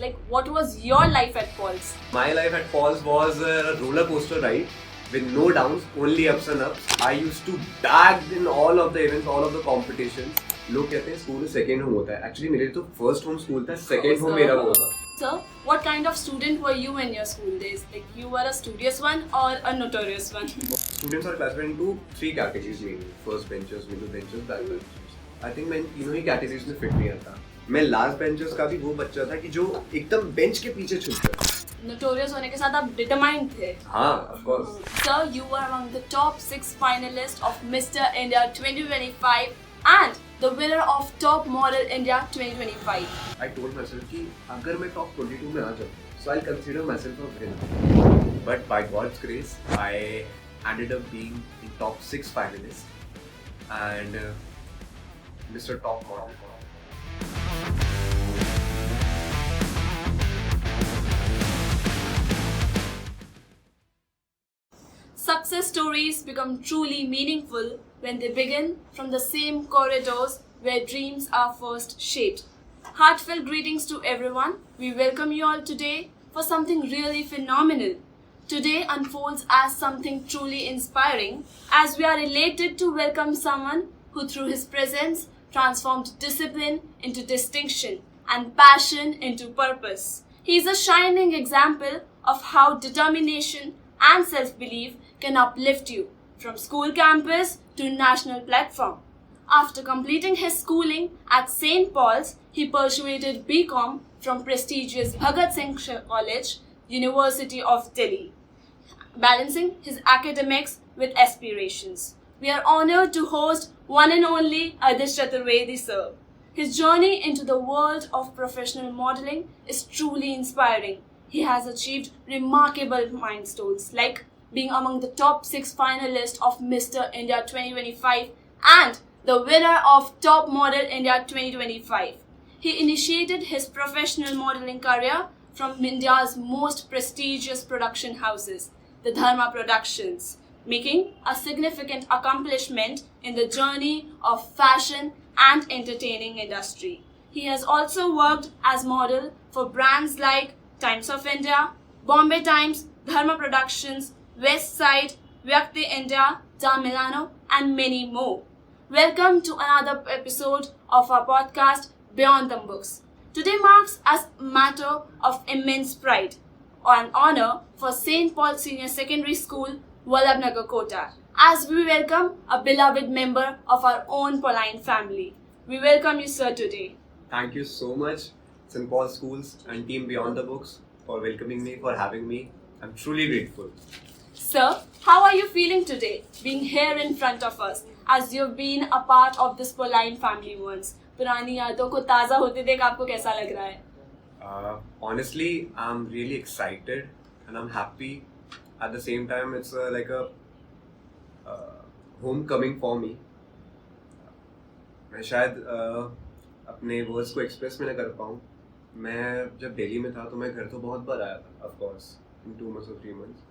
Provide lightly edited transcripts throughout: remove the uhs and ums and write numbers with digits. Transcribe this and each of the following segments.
Like, what was your life at Paul's? My life at Falls was a roller coaster ride with no downs, only ups and ups. I used to bag in all of the events, all of the competitions. लोग कहते हैं school second home होता है. Actually मेरे लिए तो first home school था, second home मेरा वो था. Sir, what kind of student were you in your school days? Like, you were a studious one or a notorious one? Students are classified into three categories mainly: first benchers, middle benchers, back benchers. I think मैं तीनों ही categories में fit नहीं आता. मैं last benchers का भी वो बच्चा था कि जो एकदम बेंच के पीछे छुप गया. Notorious होने के साथ आप determined थे. हाँ, of course. Sir, you were among the top 6 finalists of Mr. India 2025 and the winner of Top Model India 2025. I told myself कि अगर मैं top 22 में आ जाऊँ, so I'll consider myself a winner. But by God's grace, I ended up being in top 6 finalists and Mr. Top Model. Success stories become truly meaningful when they begin from the same corridors where dreams are first shaped. Heartfelt greetings to everyone. We welcome you all today for something really phenomenal. Today unfolds as something truly inspiring as we are elated to welcome someone who through his presence transformed discipline into distinction and passion into purpose. He is a shining example of how determination and self-belief can uplift you from school campus to national platform. After completing his schooling at St. Paul's, he pursued BCom from prestigious Bhagat Singh College, University of Delhi, balancing his academics with aspirations. We are honored to host one and only Adish Chaturvedi sir. His journey into the world of professional modeling is truly inspiring. He has achieved remarkable milestones like being among the top 6 finalists of Mr. India 2025 and the winner of Top Model India 2025. He initiated his professional modeling career from India's most prestigious production houses, the Dharma Productions, making a significant accomplishment in the journey of fashion and entertaining industry. He has also worked as model for brands like Times of India, Bombay Times, Dharma Productions, West Side, Vyakti India, Da Milano, and many more. Welcome to another episode of our podcast, Beyond the Books. Today marks as a matter of immense pride or an honor for St. Paul Senior Secondary School, Vallabhnagar, Kota, as we welcome a beloved member of our own Pauline family. We welcome you, sir, today. Thank you so much, St. Paul Schools and team Beyond the Books, for welcoming me, for having me. I'm truly grateful. Sir, how are you feeling today, being here in front of us, as you've been a part of this Pauline family once? पुरानी यादों को ताज़ा होते देख आपको कैसा लग रहा है? Honestly, I'm really excited and I'm happy. At the same time, it's like a homecoming for me. मैं शायद अपने वर्ड्स को एक्सप्रेस में न कर पाऊँ. मैं जब दिल्ली में था तो मैं घर तो बहुत बार आया था, of course, in 2 months or 3 months.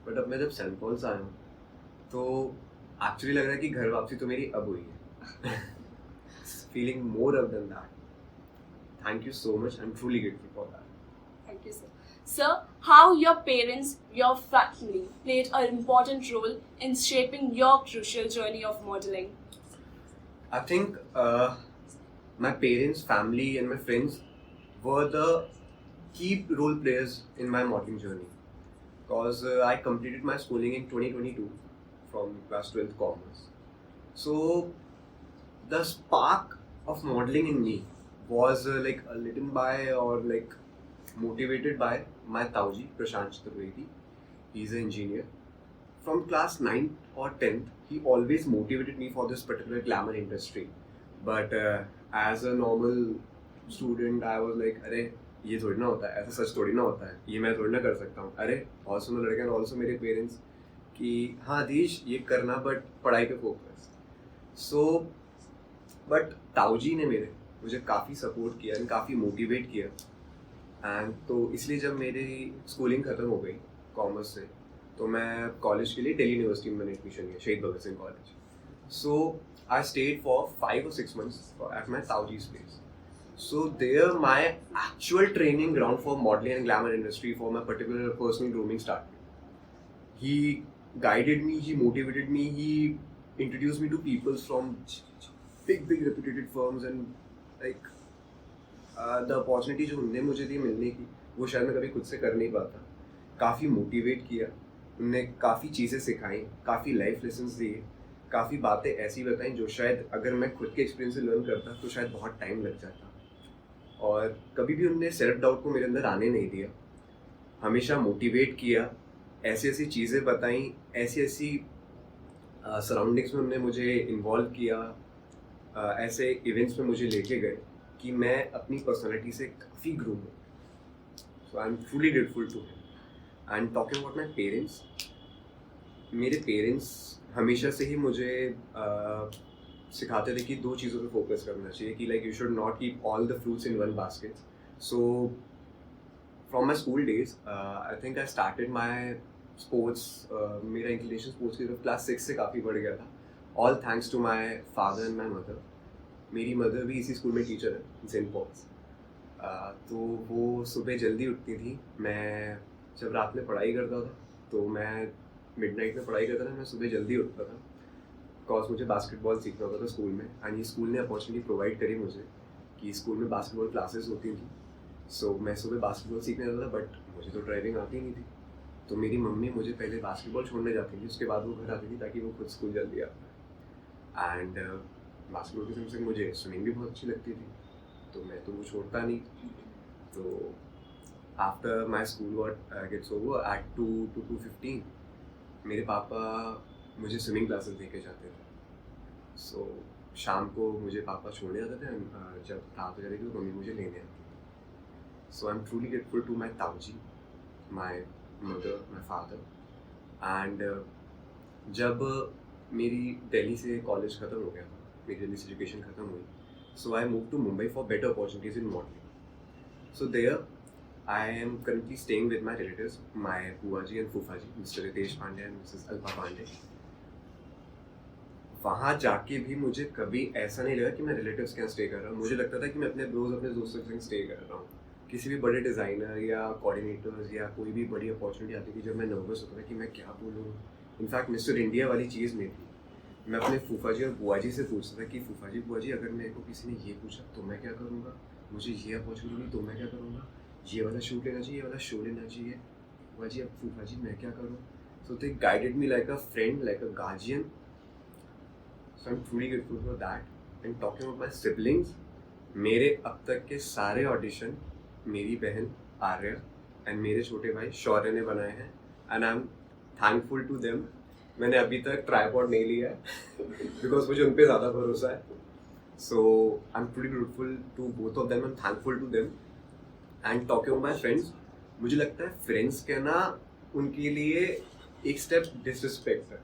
But अब मैं जब सेंट पॉल्स आया हूँ तो एक्चुअली लग रहा है कि घर वापसी तो मेरी अब हुई है. Feeling more up than that. Thank you so much. I am truly grateful for that. Thank you, sir. Sir, how your parents, your family played an important role in shaping your crucial journey of modeling? I think my parents, family and my friends were the key role players in my modeling journey. Because I completed my schooling in 2022 from class 12th commerce. So the spark of modeling in me was like lit by or like motivated by my Tauji, Prashant Chaturvedi. He's an engineer. From class 9th or 10th, he always motivated me for this particular glamour industry. But as a normal student, I was like, अरे ये थोड़ी ना होता है, ऐसा सच थोड़ी ना होता है, ये मैं थोड़ी ना कर सकता हूँ. अरे बहुत सुंदर लड़के हैं, ऑल्सो मेरे पेरेंट्स कि हाँ दीश ये करना बट पढ़ाई पे फोकस. सो बट ताऊजी ने मुझे काफ़ी सपोर्ट किया एंड काफ़ी मोटिवेट किया. एंड तो इसलिए जब मेरी स्कूलिंग ख़त्म हो गई कॉमर्स से तो मैं कॉलेज के लिए दिल्ली यूनिवर्सिटी में मैंने एडमिशन लिया, Shaheed Bhagat Singh college. So I stayed for 5 or 6 months at my Tauji's place. So there, my actual training ground for modeling and glamour industry for my particular personal grooming started. He guided me, he motivated me, he introduced me to people from big reputed firms, and like the opportunity जो उनने मुझे दी मिलने की, वो शायद मैं कभी खुद से कर नहीं पाता. काफ़ी मोटिवेट किया, उनने काफ़ी चीज़ें सिखाई, काफ़ी लाइफ लेसन्स दिए, काफ़ी बातें ऐसी बताई जो शायद अगर मैं खुद के एक्सपीरियंस से लर्न करता तो शायद बहुत टाइम लग जाता. और कभी भी उनने सेल्फ डाउट को मेरे अंदर आने नहीं दिया, हमेशा मोटिवेट किया, ऐसी ऐसी चीज़ें बताई, ऐसी ऐसी सराउंडिंग्स में उन्होंने मुझे इन्वॉल्व किया, ऐसे इवेंट्स में मुझे लेके गए कि मैं अपनी पर्सनालिटी से काफ़ी ग्रो हूँ. So I am fully grateful to him. And talking about my parents, मेरे पेरेंट्स हमेशा से ही मुझे सिखाते थे कि दो चीज़ों पे फोकस करना चाहिए, कि like you should not keep all the fruits in one basket. So from my school days I think I started my sports, मेरा इंक्लिनेशन स्पोर्ट्स की तरफ क्लास 6 से काफ़ी बढ़ गया था. All thanks to my father and my mother. मेरी mother भी इसी स्कूल में टीचर है, सेंट पॉल्स. तो वो सुबह जल्दी उठती थी. मैं जब रात में पढ़ाई करता था तो मैं मिडनाइट में पढ़ाई करता था, मैं सुबह जल्दी उठता था बिकॉज मुझे बास्केटबॉल सीखना होता था स्कूल में. एंड ये स्कूल ने अपॉर्चुनिटी प्रोवाइड करी मुझे कि स्कूल में बास्केटबॉल क्लासेस होती थी. सो मैं सुबह बास्केटबॉल सीखने जाता था, बट मुझे तो ड्राइविंग आती नहीं थी. तो मेरी मम्मी मुझे पहले बास्केटबॉल छोड़ने जाती थी, उसके बाद वो घर आती थी ताकि वो खुद स्कूल जल्दी आता. एंड बास्केटबॉल की तरफ से मुझे स्विमिंग भी बहुत अच्छी लगती थी, तो मैं तो वो छोड़ता नहीं. तो after my school gets over at 2 to 2:15 मेरे पापा मुझे स्विमिंग क्लासेस लेके जाते थे. सो शाम को मुझे पापा छोड़ने जाते थे, जब रात हो जाती थी तो मम्मी मुझे लेने आती थी. So I am truly grateful to my Tauji, my mother, my father. And जब मेरी दिल्ली से कॉलेज ख़त्म हो गया, मेरी दिल्ली से एजुकेशन ख़त्म हुई, so I move to Mumbai for better opportunities in modelling. So there I am currently staying with my relatives, my Buaji and Fufaji, Mr. Ritesh Pandey and Mrs. Alpa Pandey. वहाँ जाके भी मुझे कभी ऐसा नहीं लगा कि मैं रिलेटिव्स के यहाँ स्टे कर रहा हूँ. मुझे लगता था कि मैं अपने दोस्तों के संग स्टे कर रहा हूँ. किसी भी बड़े डिज़ाइनर या कोऑर्डिनेटर्स या कोई भी बड़ी अपॉर्चुनिटी आती थी, जब मैं नर्वस होता था कि मैं क्या बोलूँ. इनफैक्ट मिस्टर इंडिया वाली चीज़ नहीं थी. मैं अपने फूफाजी और बुआजी से पूछता था कि फूफाजी बुआजी अगर मेरे को किसी ने ये पूछा तो मैं क्या करूँगा, मुझे ये अपॉर्चुनिटी तो मैं क्या करूँगा, ये वाला शूट लेना चाहिए, ये वाला शो लेना चाहिए, बुआजी अब फूफाजी मैं क्या करूँ. So they guided me like a friend, like a guardian. So I am truly grateful for that. And talking about my siblings, मेरे अब तक के सारे ऑडिशन मेरी बहन आर्या एंड मेरे छोटे भाई शौर्य ने बनाए हैं. And I am thankful to them. मैंने अभी तक ट्राईपॉड नहीं लिया है बिकॉज मुझे उन पर ज़्यादा भरोसा है. So I am truly grateful to both of them, I am thankful to them. And talking about my friends, मुझे लगता है फ्रेंड्स कहना उनके लिए एक स्टेप डिसरिस्पेक्ट है.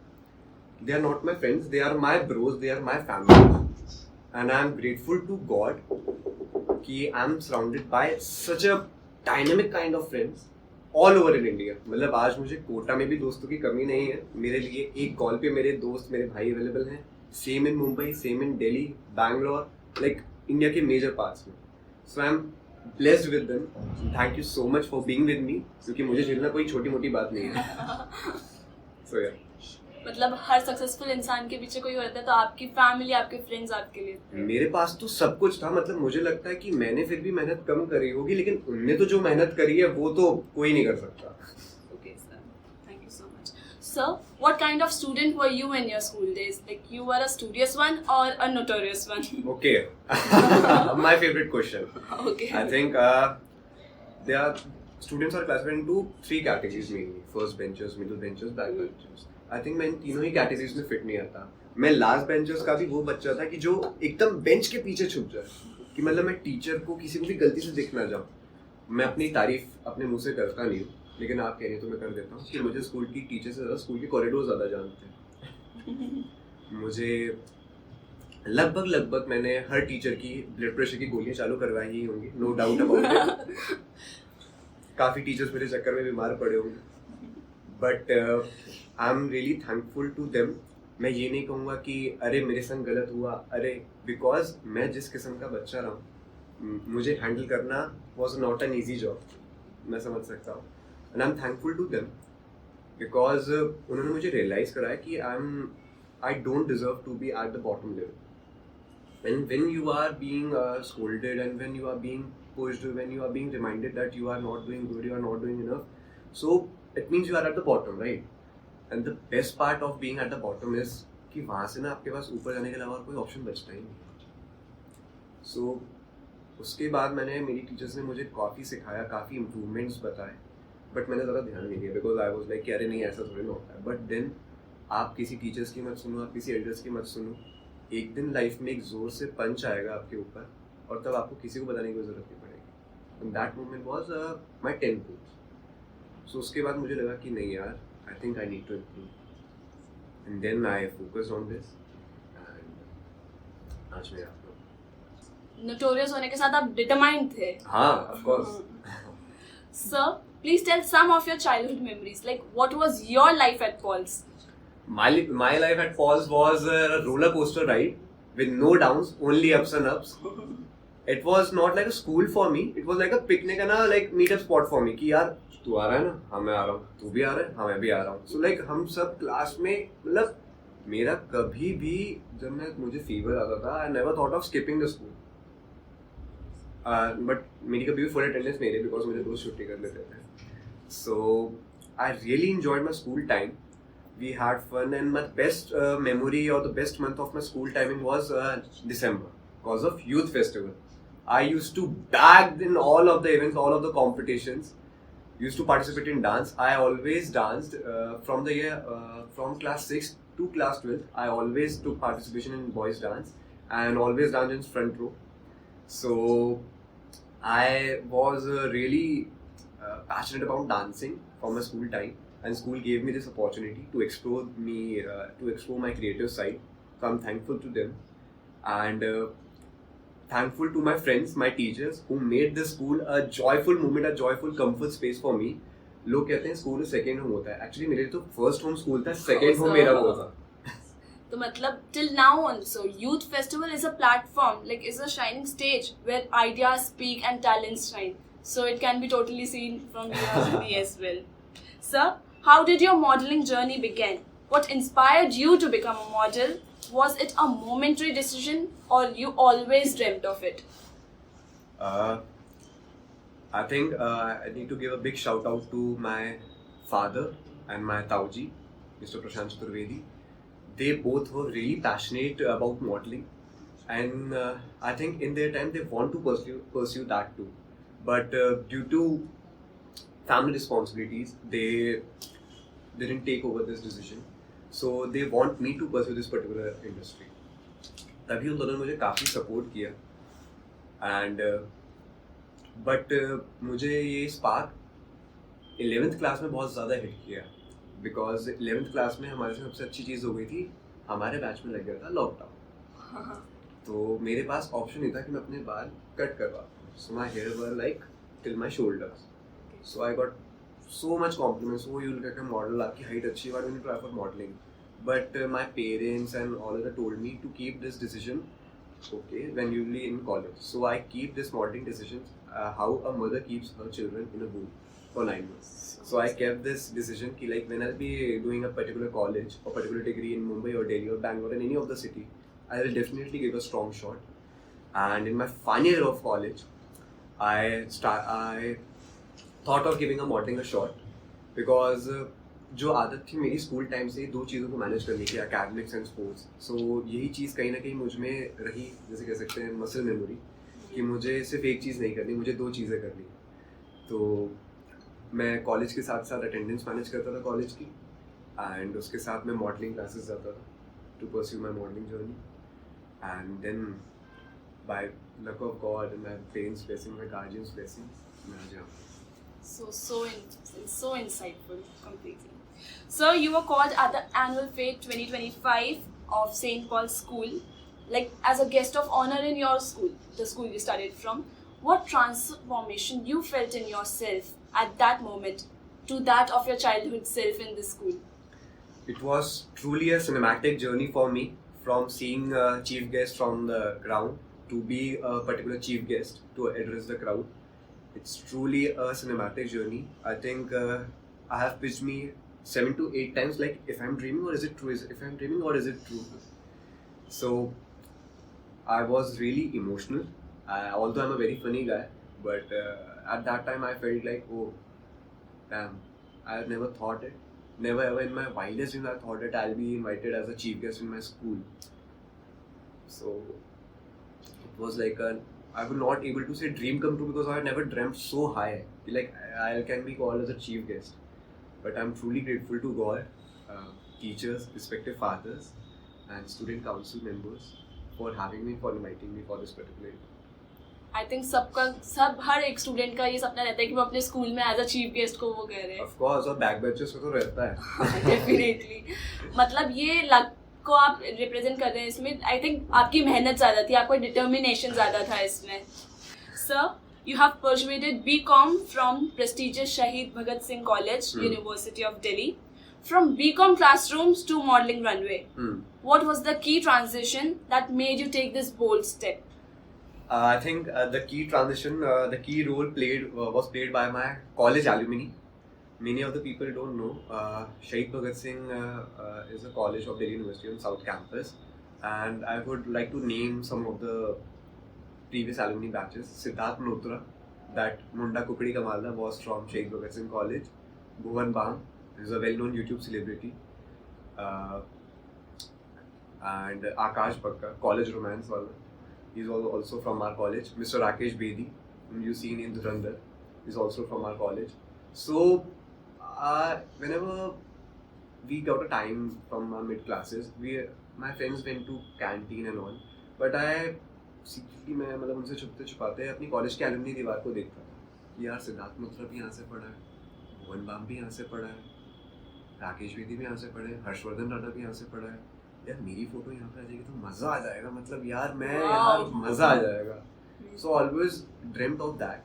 They are not my friends, they are my bros, they are my family. And I am grateful to God कि I am surrounded by such a dynamic kind of friends all over in India. मतलब आज मुझे कोटा में भी दोस्तों की कमी नहीं है. मेरे लिए एक कॉल पे मेरे दोस्त, मेरे भाई अवेलेबल हैं. Same in Mumbai, same in Delhi, Bangalore, like India के मेजर पार्ट्स में. So I am blessed with them. Thank you so much for being with me, क्योंकि मुझे झेलना कोई छोटी मोटी बात नहीं है. So yeah. मतलब हर सक्सेसफुल इंसान के पीछे कोई होता है, तो आपकी फैमिली, आपके फ्रेंड्स आपके लिए. मेरे पास तो सब कुछ था. मतलब मुझे लगता है कि मैंने फिर भी मेहनत कम करी होगी, लेकिन उनने तो जो मेहनत करी है वो तो कोई नहीं कर सकता. Okay, sir. Thank you so much. Sir, what kind of student were you in your school days? Like you were a studious one or a notorious one? Okay. My favorite question. Okay. I think there are students are classified into 3 categories mainly. First benchers, middle benchers, back benchers. I think मैं इन तीनों ही categories में fit नहीं आता. मैं last benchers का भी वो बच्चा था कि जो एकदम बेंच के पीछे छुप जाए, कि मतलब मैं टीचर को किसी को भी गलती से दिख ना जाऊँ. मैं अपनी तारीफ अपने मुंह से करता नहीं हूँ, लेकिन आप कह रहे हैं तो मैं कर देता हूँ कि मुझे स्कूल की टीचर से ज़्यादा स्कूल के कॉरिडोर ज़्यादा जानते हैं. मुझे लगभग मैंने हर टीचर की ब्लड प्रेशर की गोलियाँ चालू करवाई ही होंगी, नो डाउट अबाउट इट. काफ़ी टीचर्स मेरे चक्कर में बीमार पड़े होंगे, but I am really thankful to them. मैं ये नहीं कहूँगा कि अरे मेरे संग गलत हुआ, अरे बिकॉज मैं जिस किस्म का बच्चा रहा हूँ मुझे हैंडल करना was not an easy job, मैं समझ सकता हूँ, and I'm thankful to them because उन्होंने मुझे realize कराया कि I don't deserve to be at the bottom level. And when you are being scolded and when you are being pushed, when you are being reminded that you are not doing good, you are not doing enough, so it means you are at the bottom, right? And the best part of being at the bottom is कि वहाँ से ना आपके पास ऊपर जाने के अलावा और कोई ऑप्शन बचता ही नहीं. So उसके बाद मैंने मेरी टीचर्स ने मुझे काफ़ी सिखाया, काफ़ी इम्प्रूवमेंट्स बताए, बट मैंने ज़्यादा ध्यान नहीं दिया बिकॉज आई वॉज लाइक कि अरे नहीं ऐसा थोड़ी ना होता है. बट देन आप किसी टीचर्स की मत सुनो, आप किसी एल्डर्स की मत सुनो, एक दिन लाइफ में एक ज़ोर से पंच आएगा आपके ऊपर और तब आपको किसी को बताने की ज़रूरत नहीं पड़ेगी. And that moment was my 10th course. So उसके बाद मुझे लगा कि नहीं यार, I think I need to improve, and then I focused on this and आज मैं आप नोटोरियस होने के साथ आप डिटरमाइंड थे. हाँ, of course. Sir, please tell some of your childhood memories. Like, what was your life at Paul's? My life at Paul's was a roller coaster ride with no downs, only ups and ups. It was not like a school for me. It was like a picnic and a like meetup spot for me. कि यार तू आ रहा है ना, हाँ मैं आ रहा हूँ, तू भी आ रहा है, हाँ मैं भी आ रहा हूँ. So like हम सब क्लास में, मतलब मेरा कभी भी जब मुझे फीवर आता था, I never thought of skipping the school. But मेरी कभी भी फुल अटेंडेंस नहीं रही बिकॉज मुझे दोस्त छुट्टी कर लेते थे. So I really enjoyed my school time. We had fun and my best memory or the best month of my school timing was December because of youth festival. I used to bag in all of the events, all of the competitions. Used to participate in dance. I always danced from the year from class 6 to class 12. I always took participation in boys dance and always danced in front row. So I was really passionate about dancing from my school time, and school gave me this opportunity to explore my creative side. So I'm thankful to them, and thankful to my friends, my teachers, who made this school a joyful moment, a joyful comfort space for me. लोग कहते हैं school second home होता है, actually मेरे लिए तो first home school था, second home मेरा वो था. तो मतलब till now also youth festival is a platform, like is a shining stage where ideas speak and talents shine. So it can be totally seen from your journey as well. Sir, how did your modeling journey begin? What inspired you to become a model? Was it a momentary decision or you always dreamt of it? I think I need to give a big shout out to my father and my Tauji, Mr. Prashant Chaturvedi. They both were really passionate about modeling, and I think in their time they want to pursue that too, but due to family responsibilities they didn't take over this decision. So they want me to pursue this particular industry. तभी उन दोनों ने मुझे काफ़ी support किया, and but मुझे ये spark 11th class में बहुत ज़्यादा हिट किया. बिकॉज 11th क्लास में हमारे सबसे अच्छी चीज़ हो गई थी, हमारे बैच में लग गया था लॉकडाउन. तो मेरे पास ऑप्शन नहीं था कि मैं अपने बाल कट करवा. So my hair were like till my shoulders. So I got so much compliments, वो यूल करके मॉडल, आपकी हाइट अच्छी है, why try for modeling. But my parents and all other told me to keep this decision okay when you be in college. So I keep this modeling decision how a mother keeps her children in a womb for 9 months. So I kept this decision ki like when I'll be doing a particular college or particular degree in Mumbai or Delhi or Bangalore in any of the city, I will definitely give a strong shot. And in my final year of college, I thought of giving a modeling a shot because जो आदत थी मेरी school time से दो चीज़ों को manage करने की, एकेडमिक्स एंड स्पोर्ट्स. सो यही चीज़ कहीं ना कहीं मुझ में रही, जैसे कह सकते हैं मसल मेमोरी, कि मुझे सिर्फ एक चीज़ नहीं करनी, मुझे दो चीज़ें करनी. तो मैं कॉलेज के साथ साथ अटेंडेंस मैनेज करता था कॉलेज की, एंड उसके साथ मैं मॉडलिंग क्लासेस जाता था to pursue my modelling journey. And then by luck of God and my parents blessing, my guardians blessing, मैं आ जाऊँ. So insightful, completely. So you were called at the annual fete 2025 of St. Paul's School, like as a guest of honor in your school, the school you studied from. What transformation you felt in yourself at that moment to that of your childhood self in this school? It was truly a cinematic journey for me, from seeing chief guest from the ground to be a particular chief guest to address the crowd. It's truly a cinematic journey. I think I have pitched me 7 to 8 times, like, if I'm dreaming or is it true? If I'm dreaming or is it true? So I was really emotional. Although I'm a very funny guy, but at that time I felt like, oh, damn, I had never thought it. Never ever in my wildest dreams I thought that I'll be invited as a chief guest in my school. So it was like I was not able to say dream come true because I had never dreamt so high. Like I can be called as a chief guest. But I'm truly grateful to God, teachers, respective fathers, and student council members for having me, for inviting me for this particular event. I think सब हर एक student का ये सपना रहता है कि वो अपने स्कूल में एज अ चीफ गेस्ट को वो कह रहे हैं. Of course, और बैक बेंचर्स को तो रहता है. डेफिनेटली. मतलब ये लक को आप रिप्रेजेंट कर रहे हैं इसमें. आई थिंक आपकी मेहनत ज़्यादा थी, आपका डिटर्मिनेशन ज़्यादा था इसमें. Sir, you have persuaded BCom from prestigious Shahid Bhagat Singh College, University of Delhi. From BCom classrooms to modeling runway. What was the key transition that made you take this bold step? I think the key transition, the key role was played by my college alumni. Many of the people don't know. Shahid Bhagat Singh is a college of Delhi University on South Campus, and I would like to name some of the previous alumni batches. Siddharth Malhotra, that Munda Kukdi Kamalda, was from Shahid Bhagat Singh College. Bhuvan Bam is a well-known YouTube celebrity. And Akash Bakka, college romance wala. He's also from our college. Mr. Rakesh Bedi, whom you've seen in Dhurandhar, is also from our college. So, whenever we got a time from our mid classes, my friends went to canteen and all. But I secretly, मैं मतलब उनसे छुपते छुपाते अपनी college के alumni दीवार को देखता था कि यार सिद्धार्थ मल्होत्रा भी यहाँ से पढ़ा है, भुवन बाम भी यहाँ से पढ़ा है, राकेश बेदी भी यहाँ से पढ़े, हर्षवर्धन राणा भी यहाँ से पढ़ा है. यार मेरी फोटो यहाँ पे आ जाएगी तो मजा आ जाएगा. मतलब यार मैं यार मजा आ जाएगा. So always dreamed of that.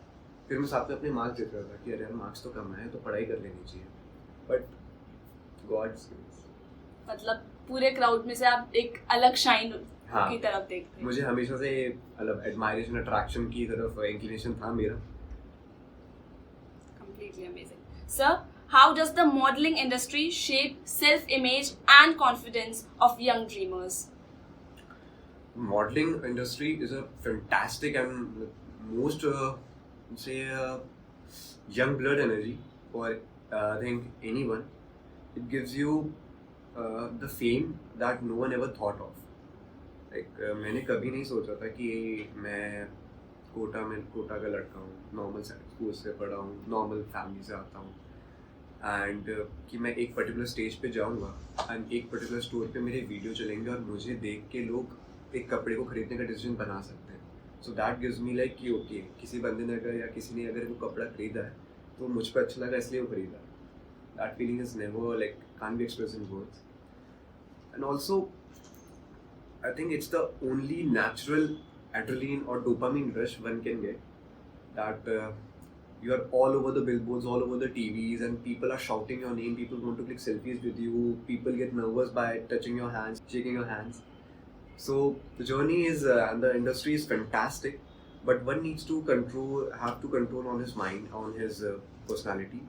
फिर मैं साथ में अपने मार्क्स देख रहा था कि अरे यार मार्क्स तो कम है तो पढ़ाई कर लेनी चाहिए. बट गॉड्स ग्रेस, मतलब पूरे क्राउड में से आप एक अलग शाइन की तरफ देखते हैं. मुझे हमेशा से मतलब एडमायरेशन, अट्रैक्शन की तरफ इंक्लिनेशन था मेरा. Completely amazing. Sir, how does the modeling industry shape self-image and confidence of young dreamers? Modeling industry is a fantastic and most young blood energy for I think anyone. It gives you the fame that no one ever thought of. Like मैंने कभी नहीं सोचा था कि मैं कोटा का लड़का हूँ, नॉर्मल स्कूल से पढ़ा हूँ, नॉर्मल फैमिली से आता हूँ, एंड कि मैं एक पर्टिकुलर स्टेज पे जाऊँगा एंड एक पर्टिकुलर स्टोर पे मेरे वीडियो चलेंगे और मुझे देख के लोग एक कपड़े को खरीदने का डिसीजन बना सकते हैं. So that gives me like कि ओके, किसी बंदे ने अगर या किसी ने अगर वो कपड़ा खरीदा है तो मुझ पर अच्छा लगा इसलिए वो खरीदा. That feeling is never like can't be express in words. And also I think it's the only natural adrenaline or dopamine rush one can get, that you are all over the billboards, all over the TVs, and people are shouting your name, people want to click selfies with you, people get nervous by touching your hands, shaking your hands. So the journey is and the industry is fantastic, but one needs to have to control on his mind, on his personality,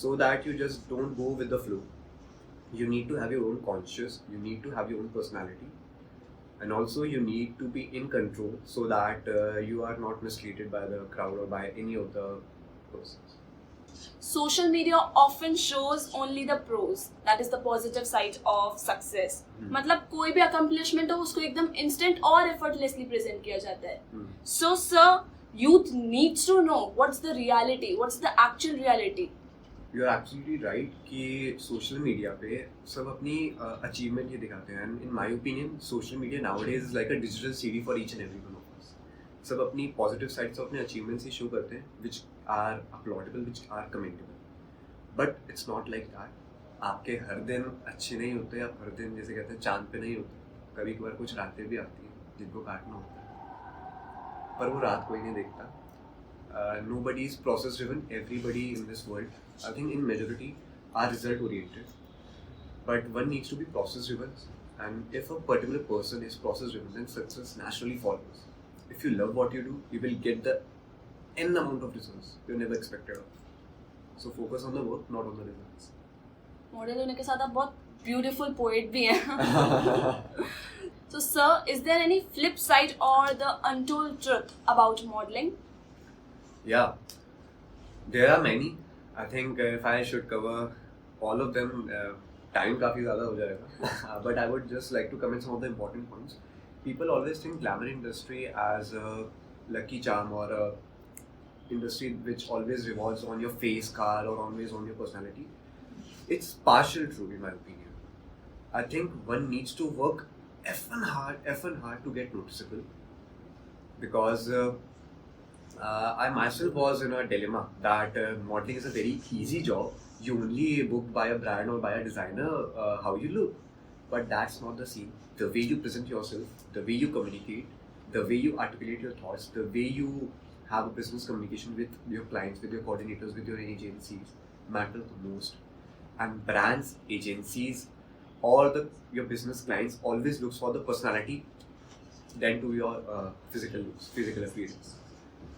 so that you just don't go with the flow. You need to have your own conscious, you need to have your own personality. And also you need to be in control so that you are not mistreated by the crowd or by any of the persons. Social media often shows only the pros, that is the positive side of success. मतलब कोई भी accomplishment हो उसको एकदम instant और effortlessly present किया जाता है. So sir, youth needs to know what's the reality, what's the actual reality. You are absolutely right कि सोशल मीडिया पे सब अपनी अचीवमेंट ये दिखाते हैं. And in my opinion social media nowadays is like a digital CD for each and every one of us. सब अपनी positive sides और अपने अचीवमेंट्स ही शो करते हैं, which are uploadable, which are commentable. But it's not like that. आपके हर दिन अच्छे नहीं होते, आप हर दिन जैसे कहते हैं चांद पे नहीं होते. कभी कभार कुछ रातें भी आती हैं जिनको काटना होता है, पर वो रात कोई नहीं देखता. Nobody is process driven. Everybody in this world, I think in majority, are result oriented. But one needs to be process driven. And if a particular person is process driven, then success naturally follows. if you love what you do, you will get the n amount of results you never expected of. So focus on the work, not on the results. Model होने के साथ आप बहुत beautiful poet भी हैं. So sir, is there any flip side or the untold truth about modeling? Yeah, there are many. I think if I should cover all of them, time काफी ज़्यादा हो जाएगा. But I would just like to comment some of the important points. People always think glamour industry as a lucky charm or a industry which always revolves on your face card or always on your personality. It's partial true in my opinion. I think one needs to work effing hard to get noticeable, because I myself was in a dilemma that modeling is a very easy job. You only booked by a brand or by a designer how you look, but that's not the scene. The way you present yourself, the way you communicate, the way you articulate your thoughts, the way you have a business communication with your clients, with your coordinators, with your agencies matter the most. And brands, agencies, or your business clients always looks for the personality than to your physical looks, physical appearance.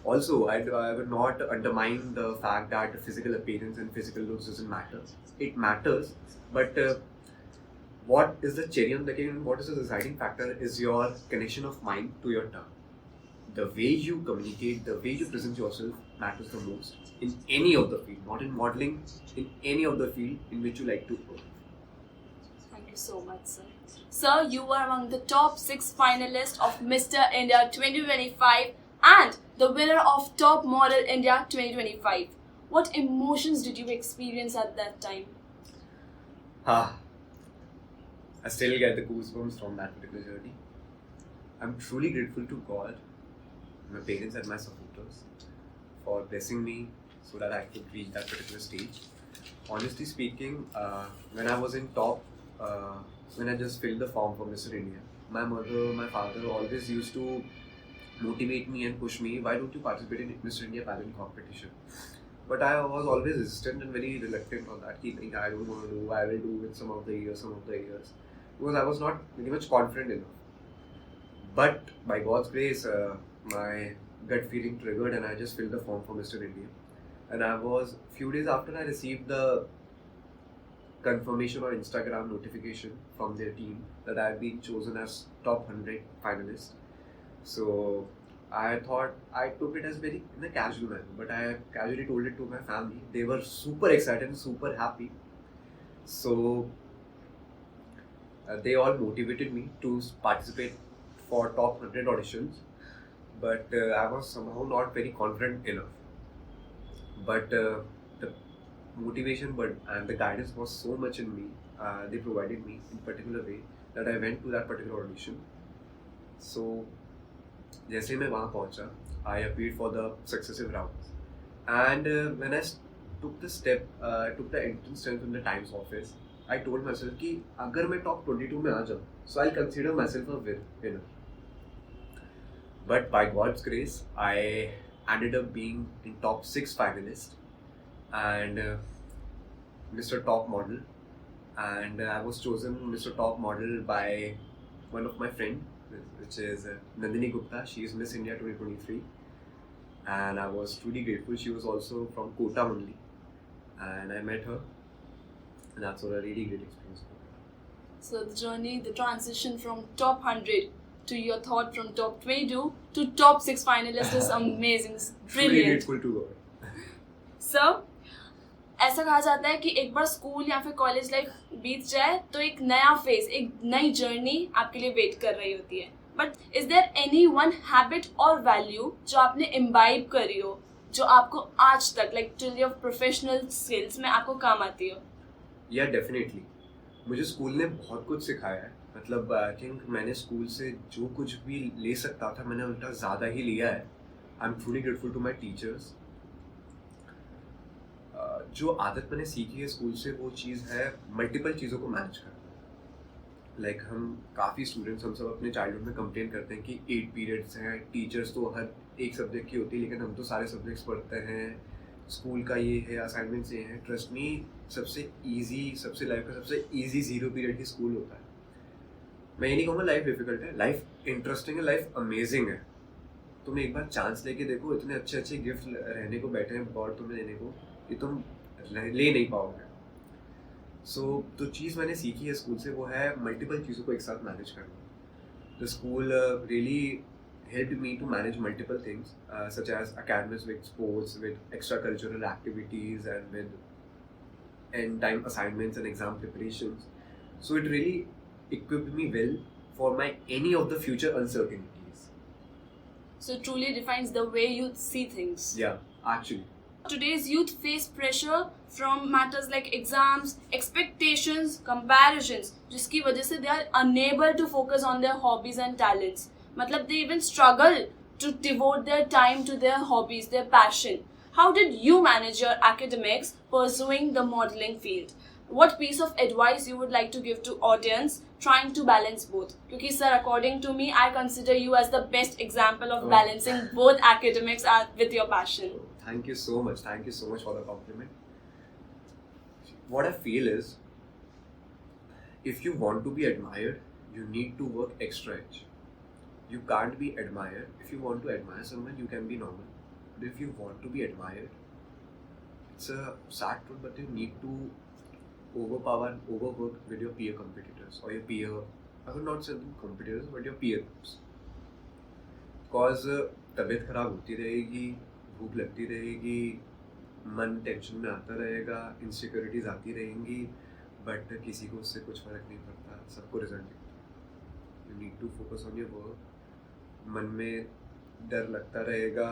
Also, I would not undermine the fact that physical appearance and physical looks doesn't matter. It matters, but what is the cherry on the cake and what is the deciding factor is your connection of mind to your tongue. The way you communicate, the way you present yourself matters the most in any of the field, not in modeling, in any of the field in which you like to work. Thank you so much, sir. Sir, you were among the top 6 finalists of Mr. India 2025 and the winner of Top Model India 2025. What emotions did you experience at that time? I still get the goosebumps from that particular journey. I'm truly grateful to God, my parents and my supporters for blessing me so that I could reach that particular stage. Honestly speaking, when I was in top, when I just filled the form for Mr. India, my mother, my father always used to motivate me and push me, why don't you participate in Mr. India pageant competition? But I was always resistant and very reluctant on that. I don't want to do, I will do it some of the years. Because I was not very much confident enough. But by God's grace, my gut feeling triggered and I just filled the form for Mr. India. And I was, few days after I received the confirmation or Instagram notification from their team that I had been chosen as top 100 finalist. So I thought, I took it as very in a casual manner, but I casually told it to my family. They were super excited and super happy. So they all motivated me to participate for top 100 auditions, but I was somehow not very confident enough. But the motivation and the guidance was so much in me, they provided me in a particular way that I went to that particular audition. So जैसे मैं वहाँ पहुँचा, I appeared for the successive rounds, and when I took the step, took the entrance test in the Times office, I told myself कि अगर मैं top 22 में आ जाऊँ, so I'll consider myself a winner. But by God's grace, I ended up being in top 6 finalists and Mr. Top Model, and I was chosen Mr. Top Model by one of my friends, which is Nandini Gupta. She is Miss India 2023, and I was truly grateful. She was also from Kota only, and I met her, and that's a really great experience. So the journey, the transition from top 100 to your thought from top 22 to top 6 finalists is amazing, it's brilliant. Truly grateful to God. Sir, ऐसा कहा जाता है कि एक बार school या फिर college life बीत जाए तो एक नया फेज, एक नई जर्नी आपके लिए वेट कर रही होती है. But is there any one habit और वैल्यू जो आपने इम्बाइब करी हो, जो आपको आज तक like till your professional skills में आपको काम आती हो? या डेफिनेटली मुझे स्कूल ने बहुत कुछ सिखाया है. मतलब आई थिंक मैंने स्कूल से जो कुछ भी ले सकता था मैंने उल्टा ज़्यादा ही लिया है. I am truly grateful to my teachers. जो आदत मैंने सीखी है स्कूल से वो चीज़ है मल्टीपल चीज़ों को मैनेज करना. लाइक हम काफ़ी स्टूडेंट्स हम सब अपने चाइल्डहुड में कंप्लेन करते हैं कि 8 पीरियड्स हैं, टीचर्स तो हर एक सब्जेक्ट की होती है लेकिन हम तो सारे सब्जेक्ट्स पढ़ते हैं, स्कूल का ये है, असाइनमेंट्स ये हैं. ट्रस्ट मी, सबसे ईजी, सबसे लाइफ का सबसे ईजी 0 पीरियड ही स्कूल होता है. मैं ये नहीं कहूँगा लाइफ डिफिकल्ट है, लाइफ इंटरेस्टिंग है, लाइफ अमेजिंग है, तुम एक बार चांस लेके देखो, इतने अच्छे अच्छे गिफ्ट रहने को बैठे हैं गॉड तुम्हें देने को कि तुम ले नहीं पाओगे. सो तो चीज़ मैंने सीखी है स्कूल से वो है मल्टीपल चीज़ों को एक साथ मैनेज करना. The school really helped me to manage multiple things, such as academics, with sports, with extracurricular activities, and with end time assignments and exam preparations. So it really equipped me well for my any of the future uncertainties. So it truly defines the way you see things. Yeah, actually. Today's youth face pressure from matters like exams, expectations, comparisons, जिसकी वजह से they are unable to focus on their hobbies and talents. मतलब they even struggle to devote their time to their hobbies, their passion. How did you manage your academics pursuing the modeling field? What piece of advice you would like to give to audience trying to balance both? क्योंकि sir, according to me, I consider you as the best example of balancing both academics with your passion. Thank you so much. Thank you so much for the compliment. What I feel is, if you want to be admired, you need to work extra edge. You can't be admired. If you want to admire someone, you can be normal. But if you want to be admired, it's a sad truth, but you need to overpower and overwork with your peer competitors or your peer. I would not say competitors, but your peer groups. Because तबीयत खराब होती रहेगी, भूख लगती रहेगी, मन tension में आता रहेगा, इनसिक्योरिटीज आती रहेंगी, बट किसी को उससे कुछ फर्क नहीं पड़ता, सबको रिजल्ट दिखता है. You need to focus on your work. मन में डर लगता रहेगा,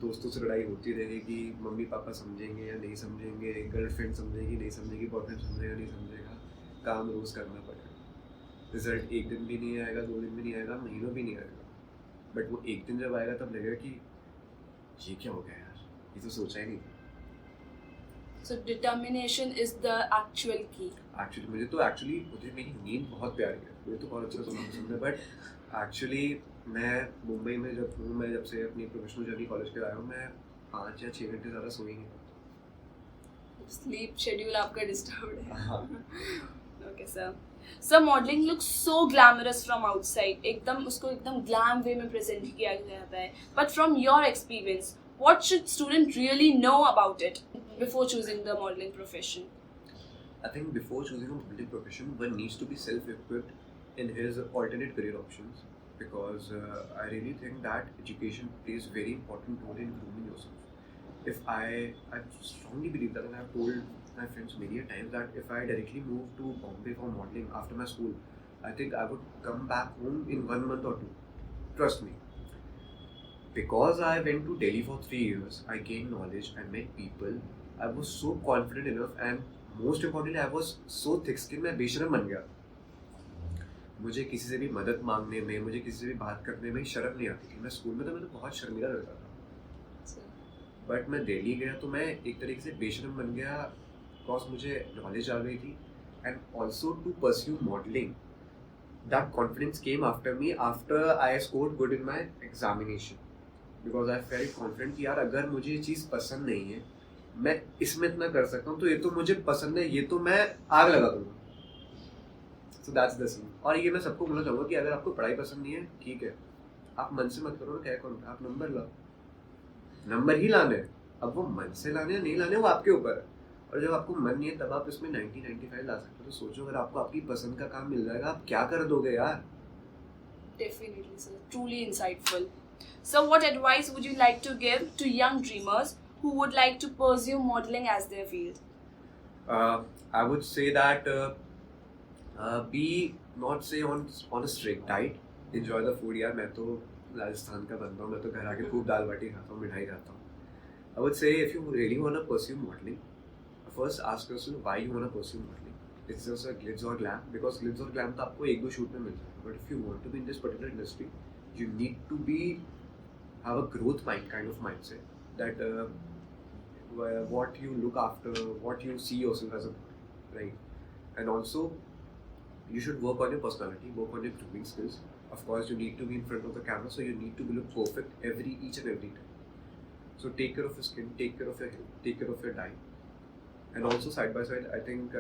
दोस्तों से लड़ाई होती रहेगी, मम्मी पापा समझेंगे या नहीं समझेंगे, गर्लफ्रेंड समझेगी नहीं समझेगी, बॉयफ्रेंड समझेगा नहीं समझेगा, काम रोज़ करना पड़ेगा. रिजल्ट एक दिन भी नहीं आएगा, 2 दिन भी नहीं आएगा, महीनों भी नहीं आएगा, बट वो एक दिन जब आएगा तब लगेगा कि ये क्या हो गया यार, ये तो सोचा ही नहीं था. So determination is the actual key. मुझे मेरी नींद बहुत प्यारी है, मुझे तो बहुत अच्छा सोना पसंद है, बट एक्चुअली मैं मुंबई में जब से अपनी प्रोफेशनल जर्नी कॉलेज के आया हूँ, मैं 5 या 6 घंटे ज़्यादा सोई नहीं. स्लीप शेड्यूल आपका डिस्टर्ब्ड है. हाँ. Okay, sir. So modeling looks so glamorous from outside. एकदम उसको एकदम glam way में present किया जाता है. But from your experience, what should student really know about it before choosing the modeling profession? I think before choosing a modeling profession, one needs to be self-equipped in his alternate career options, because I really think that education plays a very important role in grooming yourself. If I strongly believe that, and I have told my friends many a times that if I directly moved to Bombay for modeling after my school, I think I would come back home in 1 month or 2. Trust me. Because I went to Delhi for 3 years, I gained knowledge, I met people, I was so confident enough, and most importantly, I was so thick-skinned, मैं बेशरम बन गया. मुझे किसी से भी मदद मांगने में, मुझे किसी से भी बात करने में शर्म नहीं आती थी. मैं स्कूल में मैं तो बहुत शर्मीला रहता था, बट मैं दिल्ली गया तो मैं एक तरीके से बेशरम बन गया, बिकॉज मुझे नॉलेज आ गई थी. And also to pursue modelling, that confidence came after me, after I scored good in my examination, because I felt confident कि यार अगर मुझे ये चीज़ पसंद नहीं है, मैं इसमें इतना कर सकता हूँ, तो ये तो मुझे पसंद है, ये तो मैं आग लगा दूँगा. So that's the scene. और ये मैं सबको बोलना चाहूँगा कि अगर आपको पढ़ाई पसंद नहीं है, ठीक है, आप मन से मत करो ना, क्या कौन, आप नंबर लाओ, नंबर ही लाने हैं. अब वो मन से लाने या नहीं लाने वो आपके ऊपर है. और जब आपको मन नहीं है तब आप इसमें 90-95 ला सकते हो. तो सोचो अगर आपको आपकी पसंद का काम मिल जाएगा, आप क्या कर दोगे यार. Definitely, sir. Truly insightful. So what advice would you like to give to young dreamers who would like to pursue modeling as their field? I would say that be not say on a strict diet. Enjoy the food यार. मैं तो राजस्थान का बंदा हूँ, मैं तो घर आके खूब दाल बाटी खाता हूँ, मिठाई खाता हूँ. I would say if you really want to pursue modeling, first ask yourself why you want to pursue modeling. It's just a glitz or glam, because glitz or glam तो आपको 1-2 शूट में मिल जाएगा. But if you want to be in this particular industry, you need to have a growth kind of mindset, that what you look after, what you see yourself as a model, right? And also you should work on your personality, work on your grooming skills. Of course, you need to be in front of the camera, so you need to look perfect each and every time. So take care of your skin, take care of your health, take care of your diet. And also side by side, I think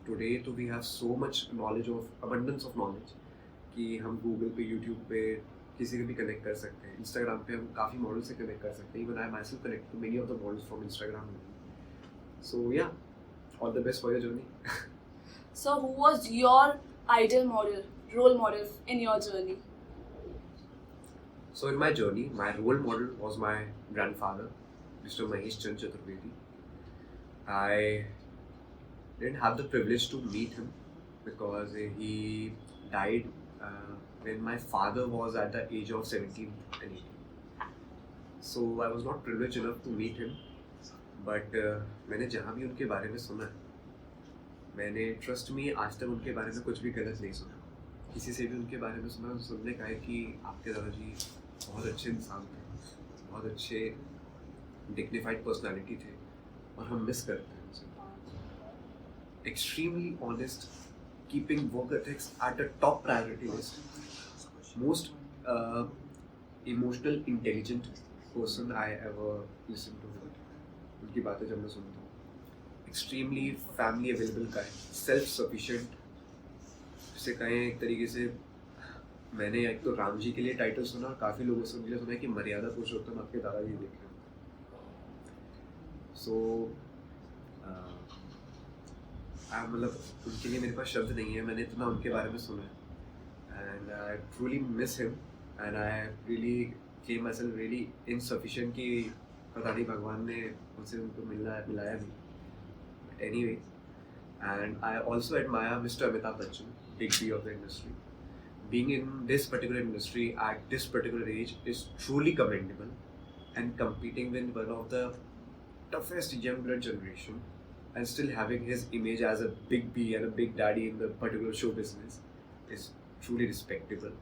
today we have so much knowledge, of abundance of knowledge, कि हम Google पे, YouTube पे किसी से भी connect कर सकते हैं. इंस्टाग्राम पे हम काफ़ी मॉडल से कनेक्ट कर सकते हैं. Even I myself connect to many of the models from Instagram. So yeah, all the best for your journey. So who was your ideal model, role model in your journey? So in my journey, my role model was my grandfather, Mr. Mahesh Chand Chaturvedi. I didn't have the privilege to meet him because he died when my father was at the age of 17 and 18. So I was not privileged enough to meet him. But मैंने जहाँ भी उनके बारे में सुना है, मैंने trust में आज तक उनके बारे में कुछ भी गलत नहीं सुना. किसी से भी उनके बारे में सुनने का है कि आपके दादाजी बहुत अच्छे इंसान थे, बहुत अच्छे डिग्निफाइड पर्सनालिटी थे और हम मिस करते हैं उनसे. Extremely honest, keeping work ethics at the top priority list, most emotional intelligent person I ever listen to. उनकी बातें जब मैं सुनता हूँ, एक्सट्रीमली फैमिली अवेलेबल का है, सेल्फ सफिशिएंट जिसे कहें एक तरीके से. मैंने एक तो राम जी के लिए टाइटल सुना और काफ़ी लोगों से मुझे सुना है कि मर्यादा पुरुषोत्तम आपके दादाजी देख रहे हैं. सो मतलब उनके लिए मेरे पास शब्द नहीं है. मैंने इतना उनके बारे में सुना है and I truly miss him and I really came my self really insufficient कि पता नहीं भगवान ने उनसे उनको मिलाया नहीं. Anyway, and I also admire Mr. Amitabh Bachchan, big B of the industry. Being in this particular industry at this particular age is truly commendable, and competing with one of the toughest young blood generation and still having his image as a big B and a big daddy in the particular show business is truly respectable.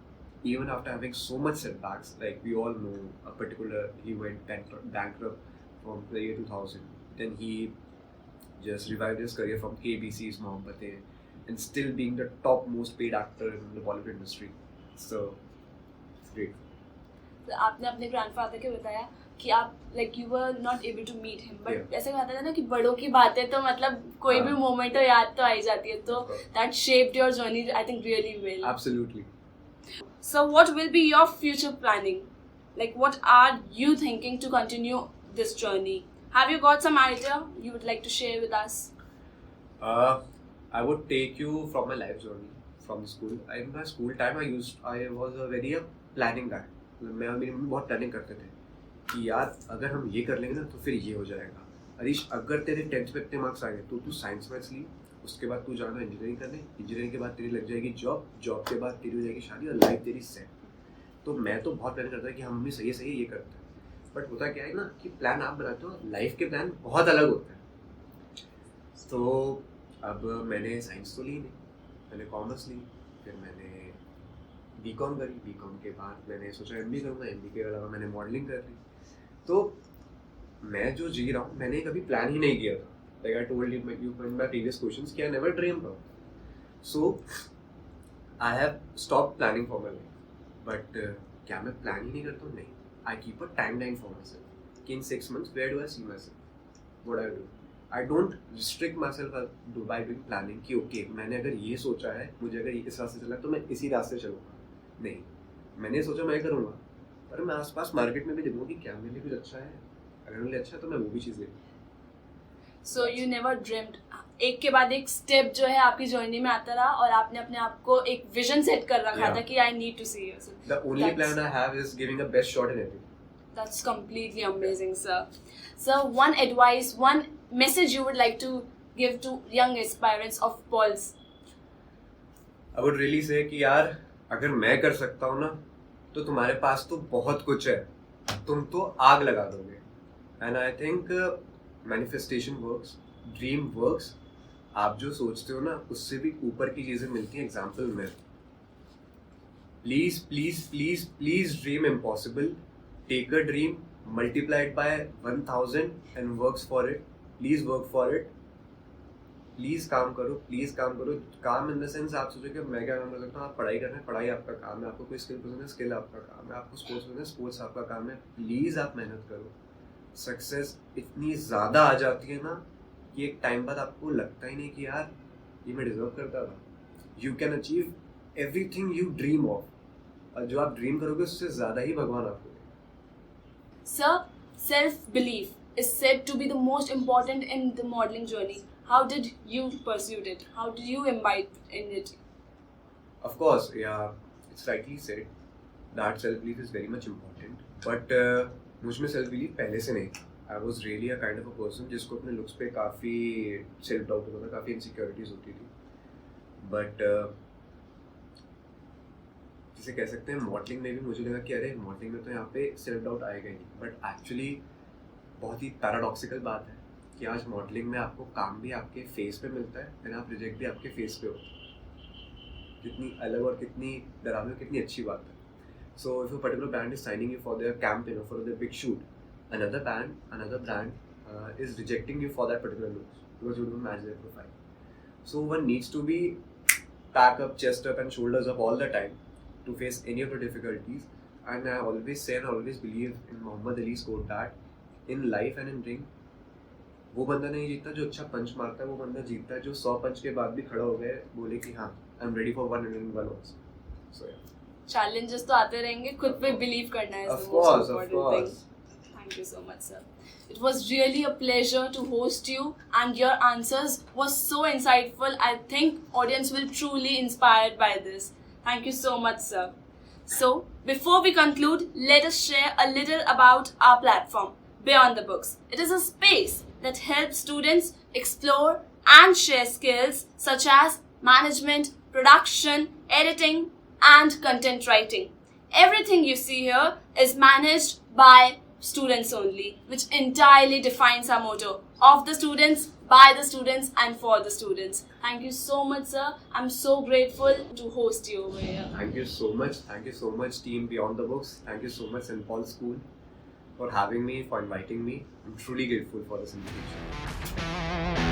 Even after having so much setbacks, like we all know, he went bankrupt from the year 2000. Then he just revived his career from KBC's Mohabbat and still being the top most paid actor in the Bollywood industry. So it's great. तो आपने अपने grandfather के बताया कि आप like you were not able to meet him, but ऐसे कहते हैं ना कि बड़ों की बातें तो मतलब कोई भी मोमेंट हो याद तो आई जाती है. तो that shaped your journey, I think, really well. Absolutely. So what will be your future planning? Like what are you thinking to continue this journey? Have you got some idea you would like to share with us? I would take you from my life journey from school. In my school time, I was a very planning guy. मैं और मेरी mummy बहुत planning करते थे कि यार अगर हम ये कर लेंगे ना तो फिर ये हो जाएगा. अरीश, अगर तेरे 10th में इतने मार्क्स आए तो तू साइंस मैथ्स ली, उसके बाद तू जाना इंजीनियरिंग करने, इंजीनियरिंग के बाद तेरी लग जाएगी जॉब, जॉब के बाद तेरी हो जाएगी शादी और लाइफ तेरी सेट. तो मैं तो बहुत प्लान करता था कि हम मम्मी सही सही ये करते हैं. बट होता क्या है ना कि प्लान आप बनाते हो, लाइफ के प्लान बहुत अलग होते हैं. तो अब मैंने साइंस तो ली नहीं, मैंने कॉमर्स ली, फिर मैंने बीकॉम करी. बीकॉम के बाद मैंने सोचा एमबी करूँगा, एमबी के अलावा मैंने मॉडलिंग कर ली. तो मैं जो जी रहा हूँ मैंने कभी प्लान ही नहीं किया था. Like I told you in my previous questions कि I never dreamed of. So I have stopped planning for my life. But क्या मैं प्लान ही नहीं करता हूँ? नहीं. I keep a timeline for myself. In 6 months, where do I see myself? What I do? I don't restrict myself by doing planning कि okay, मैंने अगर ये सोचा है, मुझे अगर इस रास्ते चलना है तो मैं इसी रास्ते चलूँगा. नहीं, मैंने सोचा मैं करूँगा, पर मैं आसपास मार्केट में भी देखूँगा कि क्या मेरे लिए कुछ अच्छा है. अगर मेरे लिए अच्छा है तो मैं वो भी चीज़ देखूँगा. So you never dreamed. एक के बाद एक स्टेप जो है आपकी जर्नी में आता रहा और आपने अपने आप को एक विजन सेट कर रखा था कि I need to see yourself. The only plan I have is giving a best shot in everything. That's completely amazing, sir. So one advice, one message you would like to give to young aspirants of Pulse? I would really say कि यार अगर मैं कर सकता हूँ ना तो तुम्हारे पास तो बहुत कुछ है, तुम तो आग लगा दोगे. And I think manifestation works, dream works. आप जो सोचते हो ना उससे भी ऊपर की चीज़ें मिलती हैं. एग्जाम्पल में please please please please dream impossible. Take a dream, multiply it by 1000 and works for it. Please work for it. Please काम करो, प्लीज़ काम करो. काम इन द सेंस आप सोचो कि मैं क्या काम कर सकता हूँ. आप पढ़ाई कर रहे हैं, पढ़ाई आपका काम है. आपको कोई स्किल पसंद है, स्किल आपका काम है. आपको स्पोर्ट्स पसंद है, स्पोर्ट्स आपका काम है. प्लीज़ आप मेहनत करो. सक्सेस इतनी ज़्यादा आ जाती है ना कि एक टाइम बाद आपको लगता ही नहीं कि यार ये मैं डिजर्व करता था. You can achieve everything you dream of और जो आप ड्रीम करोगे उससे ज़्यादा ही भगवान आपको देंगे. Sir, self-belief is said to be the most important in the modeling journey. How did you pursue it? How did you imbibe in it? Of course, yeah, it's rightly said that self-belief is very much important. But मुझ में self-belief पहले से नहीं था. I was really a kind of a person जिसको अपने looks पे काफ़ी self doubt होता था, काफ़ी insecurities होती थी. But जिसे कह सकते हैं मॉडलिंग में भी मुझे लगा कि अरे मॉडलिंग में तो यहाँ पे सेल्फ डाउट आएगा ही नहीं. बट एक्चुअली बहुत ही पैराडॉक्सिकल बात है कि आज मॉडलिंग में आपको काम भी आपके फेस पे मिलता है एंड आप रिजेक्ट भी आपके फेस पे होते हैं. कितनी अलग और कितनी डरावनी और कितनी अच्छी बात है. So if a particular brand is signing you for their campaign और for their big shoot, another brand is rejecting you for that particular look because you don't match their profile. So one needs to be pack up, chest up and shoulders up all the time to face any of the difficulties. And I always say and I always believe in Muhammad Ali's quote that in life and in ring, वो बंदा नहीं जीतता जो अच्छा पंच मारता है, वो बंदा जीतता है जो 100 पंच के बाद भी खड़ा हो गए बोले कि हाँ I am ready for 101 also. So yeah. Challenges तो आते रहेंगे, खुद पे बिलीव करना है. Of course. Thank you so much, sir. It was really a pleasure to host you, and your answers were so insightful. I think audience will truly inspired by this. Thank you so much, sir. So, before we conclude, let us share a little about our platform, Beyond the Books. It is a space that helps students explore and share skills such as management, production, editing, and content writing. Everything you see here is managed by students only, which entirely defines our motto: of the students, by the students, and for the students. Thank you so much, sir. I'm so grateful to host you over here. Thank you so much team Beyond the Books. Thank you so much St. Paul School for having me, for inviting me. I'm truly grateful for this invitation.